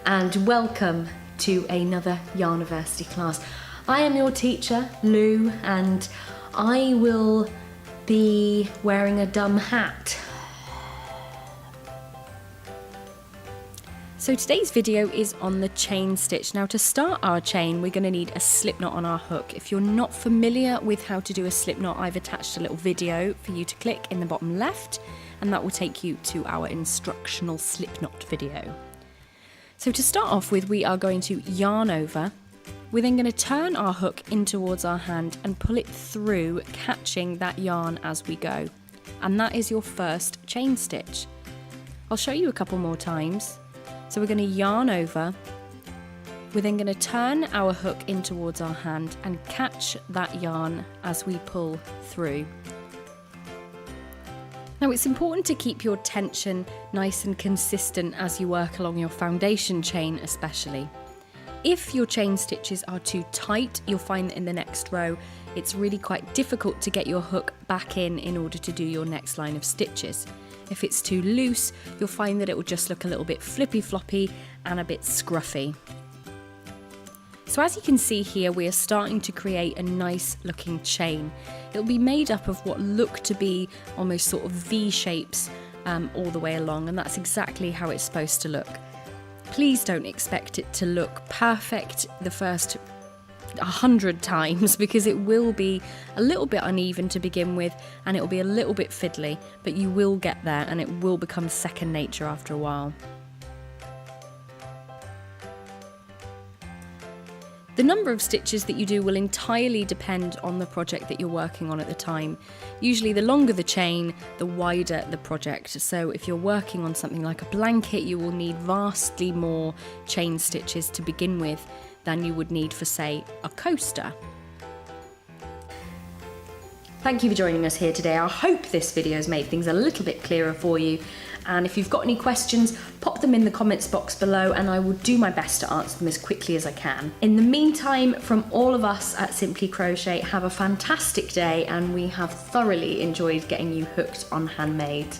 and welcome to another Yarniversity class. I am your teacher, Lou, and I will be wearing a dumb hat. So today's video is on the chain stitch. Now to start our chain, we're going to need a slip knot on our hook. If you're not familiar with how to do a slip knot, I've attached a little video for you to click in the bottom left, and that will take you to our instructional slip knot video. So to start off with, we are going to yarn over. We're then going to turn our hook in towards our hand and pull it through, catching that yarn as we go. And that is your first chain stitch. I'll show you a couple more times. So we're going to yarn over. We're then going to turn our hook in towards our hand and catch that yarn as we pull through. Now it's important to keep your tension nice and consistent as you work along your foundation chain especially. If your chain stitches are too tight, you'll find that in the next row it's really quite difficult to get your hook back in order to do your next line of stitches. If it's too loose, you'll find that it will just look a little bit flippy floppy and a bit scruffy. So as you can see here, we are starting to create a nice looking chain. It'll be made up of what look to be almost sort of V shapes all the way along, and that's exactly how it's supposed to look. Please don't expect it to look perfect the first 100 times, because it will be a little bit uneven to begin with and it will be a little bit fiddly, but you will get there and it will become second nature after a while. The number of stitches that you do will entirely depend on the project that you're working on at the time. Usually the longer the chain, the wider the project. So if you're working on something like a blanket, you will need vastly more chain stitches to begin with than you would need for, say, a coaster. Thank you for joining us here today. I hope this video has made things a little bit clearer for you. And if you've got any questions, pop them in the comments box below and I will do my best to answer them as quickly as I can. In the meantime, from all of us at Simply Crochet, have a fantastic day, and we have thoroughly enjoyed getting you hooked on handmade.